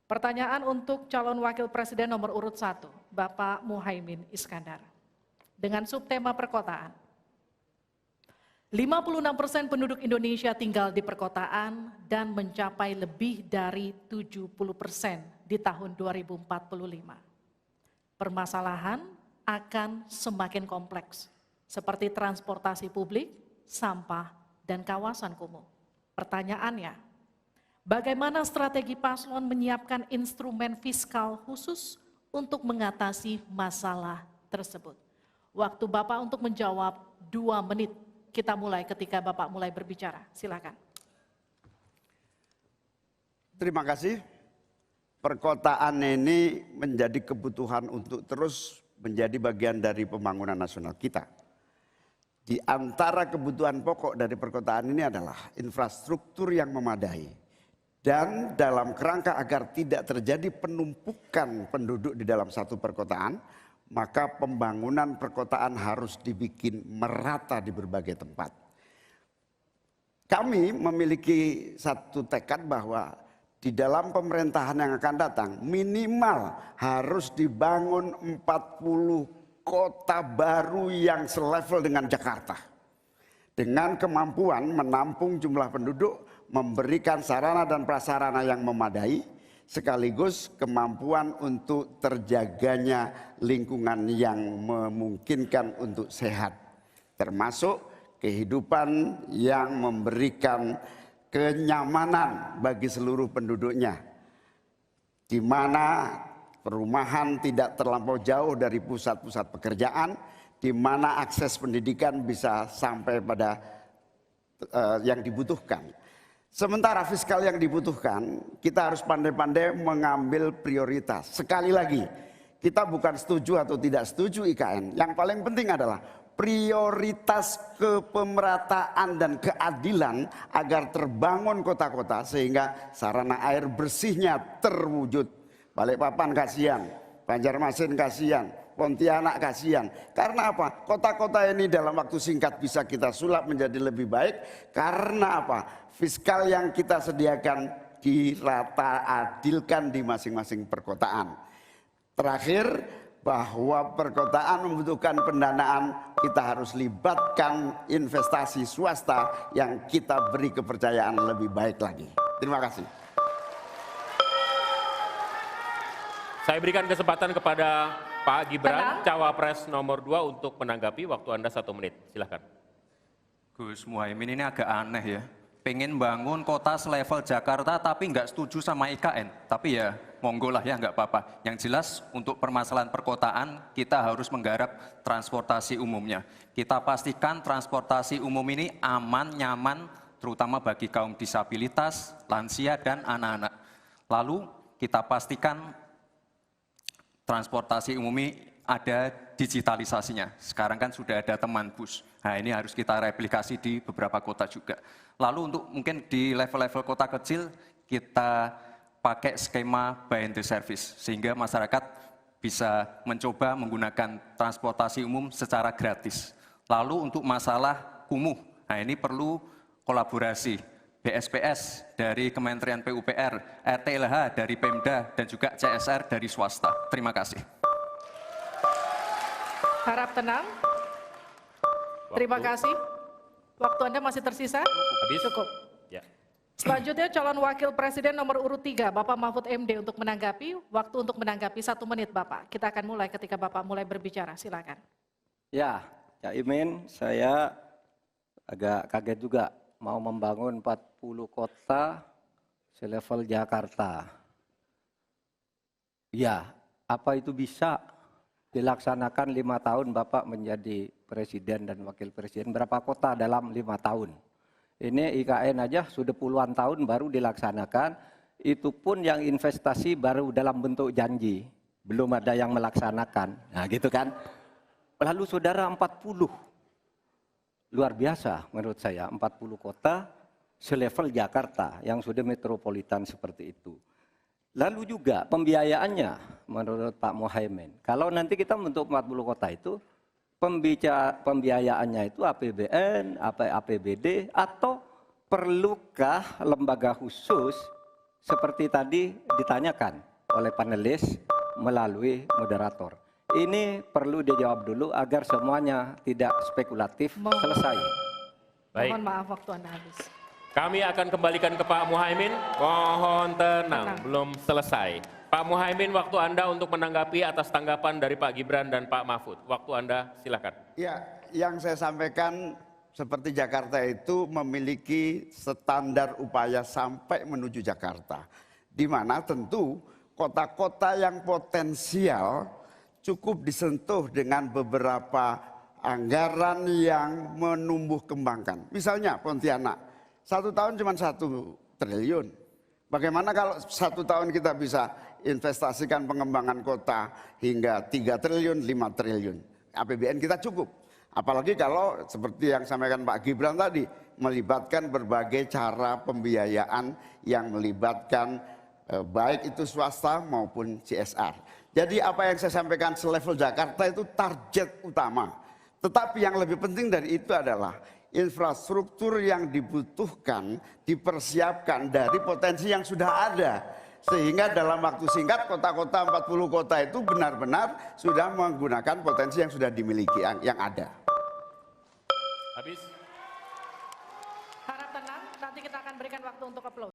Pertanyaan untuk calon wakil presiden nomor urut 1, Bapak Muhaimin Iskandar. Dengan subtema perkotaan. 56% penduduk Indonesia tinggal di perkotaan dan mencapai lebih dari 70% di tahun 2045. Permasalahan akan semakin kompleks, seperti transportasi publik, sampah, dan kawasan kumuh. Pertanyaannya, bagaimana strategi paslon menyiapkan instrumen fiskal khusus untuk mengatasi masalah tersebut? Waktu Bapak untuk menjawab 2 menit. Kita mulai ketika Bapak mulai berbicara. Silakan. Terima kasih. Perkotaan ini menjadi kebutuhan untuk terus menjadi bagian dari pembangunan nasional kita. Di antara kebutuhan pokok dari perkotaan ini adalah infrastruktur yang memadai. Dan dalam kerangka agar tidak terjadi penumpukan penduduk di dalam satu perkotaan, maka pembangunan perkotaan harus dibikin merata di berbagai tempat. Kami memiliki satu tekad bahwa di dalam pemerintahan yang akan datang minimal harus dibangun 40 kota baru yang selevel dengan Jakarta. Dengan kemampuan menampung jumlah penduduk, memberikan sarana dan prasarana yang memadai, sekaligus kemampuan untuk terjaganya lingkungan yang memungkinkan untuk sehat. Termasuk kehidupan yang memberikan kenyamanan bagi seluruh penduduknya. Di mana perumahan tidak terlampau jauh dari pusat-pusat pekerjaan, di mana akses pendidikan bisa sampai pada yang dibutuhkan. Sementara fiskal yang dibutuhkan, kita harus pandai-pandai mengambil prioritas. Sekali lagi, kita bukan setuju atau tidak setuju IKN. Yang paling penting adalah prioritas kepemerataan dan keadilan agar terbangun kota-kota sehingga sarana air bersihnya terwujud. Balikpapan kasihan, Banjarmasin kasihan, Pontianak kasihan. Karena apa? Kota-kota ini dalam waktu singkat bisa kita sulap menjadi lebih baik. Karena apa? Fiskal yang kita sediakan dirata adilkan di masing-masing perkotaan. Terakhir, bahwa perkotaan membutuhkan pendanaan, kita harus libatkan investasi swasta yang kita beri kepercayaan lebih baik lagi. Terima kasih. Saya berikan kesempatan kepada Pak Gibran, Cawapres nomor 2 untuk menanggapi. Waktu Anda 1 menit, silahkan. Gus Muhaimin ini agak aneh ya. Pengen bangun kota selevel Jakarta tapi nggak setuju sama IKN. Tapi ya monggo lah ya, nggak apa-apa. Yang jelas untuk permasalahan perkotaan kita harus menggarap transportasi umumnya. Kita pastikan transportasi umum ini aman, nyaman, terutama bagi kaum disabilitas, lansia, dan anak-anak. Lalu kita pastikan transportasi umum ini ada digitalisasinya. Sekarang kan sudah ada teman bus. Nah ini harus kita replikasi di beberapa kota juga. Lalu untuk mungkin di level-level kota kecil kita pakai skema buy and the service. Sehingga masyarakat bisa mencoba menggunakan transportasi umum secara gratis. Lalu untuk masalah kumuh, nah ini perlu kolaborasi. BSPS dari Kementerian PUPR, RTLH dari Pemda, dan juga CSR dari swasta. Terima kasih. Harap tenang. Terima kasih. Waktu Anda masih tersisa? Habis? Cukup. Ya. Selanjutnya calon wakil presiden nomor urut 3, Bapak Mahfud MD untuk menanggapi. Waktu untuk menanggapi 1 menit Bapak. Kita akan mulai ketika Bapak mulai berbicara. Silakan. Ya, Cak Imin, saya agak kaget juga mau membangun 40 kota selevel Jakarta. Ya, apa itu bisa dilaksanakan 5 tahun Bapak menjadi presiden dan wakil presiden? Berapa kota dalam 5 tahun? Ini IKN aja sudah puluhan tahun baru dilaksanakan. Itu pun yang investasi baru dalam bentuk janji. Belum ada yang melaksanakan. Nah gitu kan. Lalu saudara 40. Luar biasa menurut saya. 40 kota selevel Jakarta yang sudah metropolitan seperti itu. Lalu juga pembiayaannya menurut Pak Muhaimin. Kalau nanti kita membentuk 40 kota itu, pembiayaannya itu APBN, APBD, atau perlukah lembaga khusus seperti tadi ditanyakan oleh panelis melalui moderator. Ini perlu dijawab dulu agar semuanya tidak spekulatif. Selesai. Baik. Mohon maaf waktu Anda habis. Kami akan kembalikan ke Pak Muhaimin. Mohon tenang, belum selesai. Pak Muhaimin, waktu Anda untuk menanggapi atas tanggapan dari Pak Gibran dan Pak Mahfud. Waktu Anda silakan. Ya, yang saya sampaikan seperti Jakarta itu memiliki standar upaya sampai menuju Jakarta. Di mana tentu kota-kota yang potensial cukup disentuh dengan beberapa anggaran yang menumbuh kembangkan. Misalnya Pontianak, 1 tahun cuma 1 triliun. Bagaimana kalau 1 tahun kita bisa investasikan pengembangan kota hingga 3 triliun, 5 triliun. APBN kita cukup. Apalagi kalau seperti yang sampaikan Pak Gibran tadi, melibatkan berbagai cara pembiayaan yang melibatkan baik itu swasta maupun CSR. Jadi apa yang saya sampaikan selevel Jakarta itu target utama. Tetapi yang lebih penting dari itu adalah infrastruktur yang dibutuhkan dipersiapkan dari potensi yang sudah ada. Sehingga dalam waktu singkat kota-kota 40 kota itu benar-benar sudah menggunakan potensi yang sudah dimiliki yang ada. Habis. Harap tenang, nanti kita akan berikan waktu untuk upload.